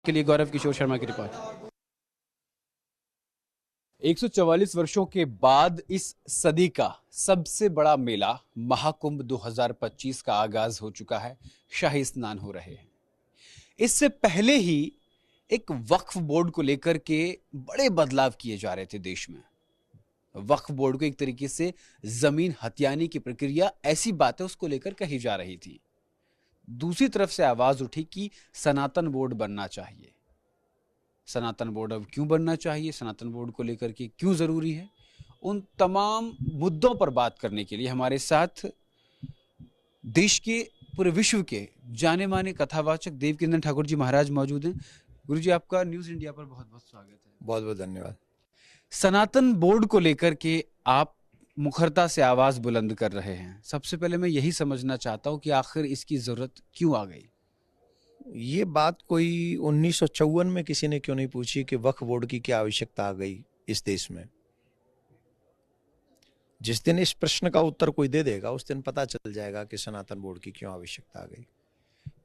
के लिए गौरव किशोर शर्मा की रिपोर्ट। 144 वर्षों के बाद इस सदी का सबसे बड़ा मेला महाकुंभ 2025 का आगाज हो चुका है। शाही स्नान हो रहे हैं। इससे पहले ही एक वक्फ बोर्ड को लेकर के बड़े बदलाव किए जा रहे थे देश में। वक्फ बोर्ड को एक तरीके से जमीन हथियाने की प्रक्रिया, ऐसी बातें उसको लेकर कही जा रही थी। दूसरी तरफ से आवाज उठी कि सनातन बोर्ड बनना चाहिए। सनातन बोर्ड अब क्यों बनना चाहिए, सनातन बोर्ड को लेकर के क्यों जरूरी है, उन तमाम मुद्दों पर बात करने के लिए हमारे साथ देश के, पूरे विश्व के जाने माने कथावाचक देवकीनंदन ठाकुर जी महाराज मौजूद हैं। गुरु जी, आपका न्यूज इंडिया पर बहुत बहुत स्वागत है। बहुत बहुत धन्यवाद। सनातन बोर्ड को लेकर के आप मुखरता से आवाज बुलंद कर रहे हैं। सबसे पहले मैं यही समझना चाहता हूं कि आखिर इसकी जरूरत क्यों आ गई। ये बात कोई 1954 में किसी ने क्यों नहीं पूछी कि वक्फ बोर्ड की क्या आवश्यकता आ गई इस देश में। जिस दिन इस प्रश्न का उत्तर कोई दे देगा, उस दिन पता चल जाएगा कि सनातन बोर्ड की क्यों आवश्यकता आ गई।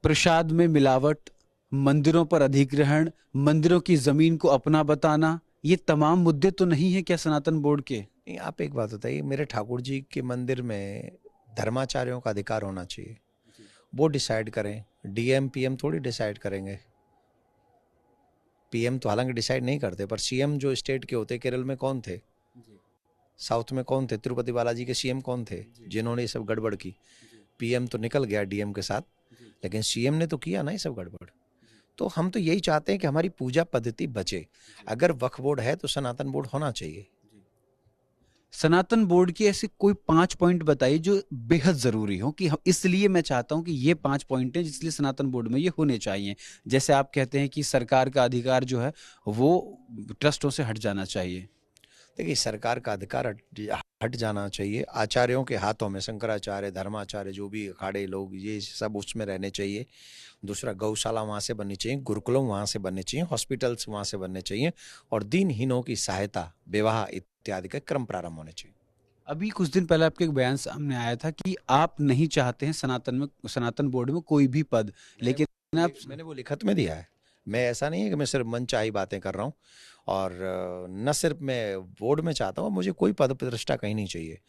प्रसाद में मिलावट, मंदिरों पर अधिग्रहण, मंदिरों की जमीन को अपना बताना, ये तमाम मुद्दे तो नहीं है क्या सनातन बोर्ड के? आप एक बात बताइए, मेरे ठाकुर जी के मंदिर में धर्माचार्यों का अधिकार होना चाहिए। वो डिसाइड करें, डीएम पीएम थोड़ी डिसाइड करेंगे। पीएम तो हालांकि डिसाइड नहीं करते, पर सीएम जो स्टेट के होते, केरल में कौन थे, साउथ में कौन थे, तिरुपति बालाजी के सीएम कौन थे जिन्होंने ये सब गड़बड़ की। पीएम तो निकल गया डीएम के साथ, लेकिन सीएम ने तो किया ना ये सब गड़बड़। तो हम तो यही चाहते हैं कि हमारी पूजा पद्धति बचे। अगर वक्फ बोर्ड है तो सनातन बोर्ड होना चाहिए। सनातन बोर्ड के ऐसे कोई 5 पॉइंट बताइए जो बेहद जरूरी हो, कि इसलिए मैं चाहता हूं कि ये 5 पॉइंट हैं जिसलिए सनातन बोर्ड में ये होने चाहिए। जैसे आप कहते हैं कि सरकार का अधिकार जो है वो ट्रस्टों से हट जाना चाहिए। देखिए, सरकार का अधिकार हट जाना चाहिए। आचार्यों के हाथों में, शंकराचार्य, धर्माचार्य, जो भी अखाड़े लोग, ये सब उसमें रहने चाहिए। दूसरा, गौशाला वहाँ से बननी चाहिए, गुरुकुलम वहाँ से बनने चाहिए, हॉस्पिटल्स वहाँ से बनने चाहिए, और दीनहीनों की सहायता, विवाह इत्यादि के क्रम प्रारंभ होने चाहिए। अभी कुछ दिन पहले आपके एक बयान सामने आया था कि आप नहीं चाहते हैं सनातन बोर्ड में कोई भी पद, लेकिन मैंने वो लिखत में दिया है। मैं, ऐसा नहीं है कि मैं सिर्फ मनचाही बातें कर रहा हूँ, और न सिर्फ मैं बोर्ड में चाहता हूँ, मुझे कोई पद प्रतिष्ठा कहीं नहीं चाहिए।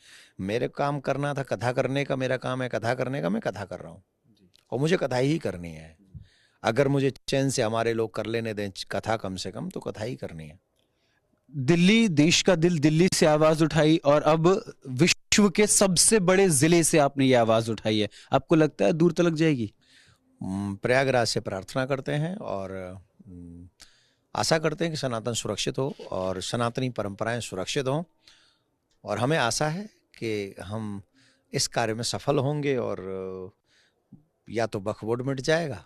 मेरे काम करना था कथा करने का, मेरा काम है कथा करने का, मैं कथा कर रहा हूँ और मुझे कथा ही करनी है। अगर मुझे चैन से हमारे लोग कर लेने दें कथा, कम से कम तो कथा ही करनी है। दिल्ली, देश का दिल, दिल्ली से आवाज उठाई और अब विश्व के सबसे बड़े जिले से आपने ये आवाज उठाई है। आपको लगता है दूर तलक जाएगी? प्रयागराज से प्रार्थना करते हैं और आशा करते हैं कि सनातन सुरक्षित हो और सनातनी परंपराएं सुरक्षित हों, और हमें आशा है कि हम इस कार्य में सफल होंगे, और या तो वक्फ बोर्ड मिट जाएगा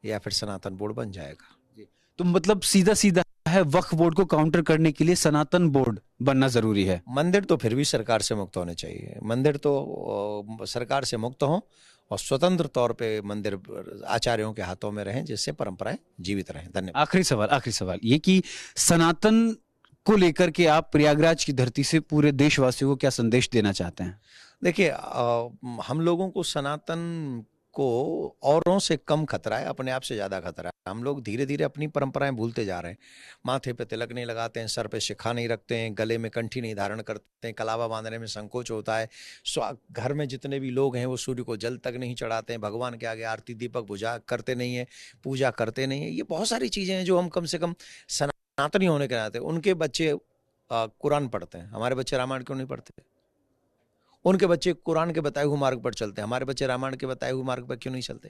या फिर सनातन बोर्ड बन जाएगा। तो मतलब सीधा सीधा है, वक्फ बोर्ड को काउंटर करने के लिए सनातन बोर्ड बनना जरूरी है। मंदिर तो फिर भी सरकार से मुक्त होने चाहिए। मंदिर तो सरकार से मुक्त हों और स्वतंत्र तौर पे मंदिर आचार्यों के हाथों में रहें, जिससे परंपराएं जीवित रहें। धन्यवाद। आखिरी सवाल ये कि सनातन को लेकर के आप प्रयागराज की धरती से पूरे देशवासियों को क्या संदेश देना चाहते हैं? देखिए, हम लोगों को सनातन को औरों से कम खतरा है, अपने आप से ज्यादा खतरा है। हम लोग धीरे धीरे अपनी परंपराएं भूलते जा रहे हैं। माथे पे तिलक नहीं लगाते हैं, सर पे शिखा नहीं रखते हैं, गले में कंठी नहीं धारण करते हैं, कलावा बांधने में संकोच होता है। घर में जितने भी लोग हैं वो सूर्य को जल तक नहीं चढ़ाते हैं, भगवान के आगे आरती दीपक बुझा करते नहीं है, पूजा करते नहीं है। ये बहुत सारी चीजें हैं जो हम कम से कम सनातनी होने के नाते, उनके बच्चे कुरान पढ़ते हैं, हमारे बच्चे रामायण क्यों नहीं पढ़ते? उनके बच्चे कुरान के बताए हुए मार्ग पर चलते हैं, हमारे बच्चे रामायण के बताए हुए मार्ग पर क्यों नहीं चलते?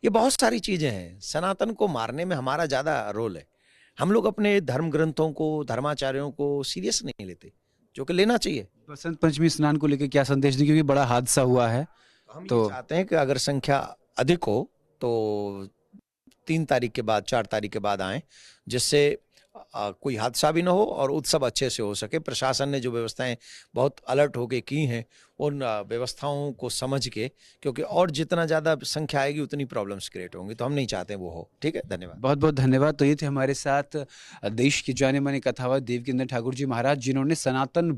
ये बहुत सारी चीजें हैं। सनातन को मारने में हमारा ज्यादा रोल है। हम लोग अपने धर्म ग्रंथों को, धर्माचार्यों को सीरियस नहीं लेते, जो कि लेना चाहिए। बसंत पंचमी स्नान को लेकर क्या संदेश दें, क्योंकि बड़ा हादसा हुआ है। हम तो चाहते हैं कि अगर संख्या अधिक हो तो 3 तारीख के बाद, 4 तारीख के बाद आए, जिससे कोई हादसा भी ना हो और उत्सव अच्छे से हो सके। प्रशासन ने जो व्यवस्थाएं बहुत अलर्ट होके की हैं, उन व्यवस्थाओं को समझ के, क्योंकि और जितना ज़्यादा संख्या आएगी उतनी प्रॉब्लम्स क्रिएट होंगी, तो हम नहीं चाहते वो हो। ठीक है, धन्यवाद। बहुत बहुत धन्यवाद। तो ये थे हमारे साथ देश के जाने माने कथावाचक देवकीनंदन ठाकुर जी महाराज, जिन्होंने सनातन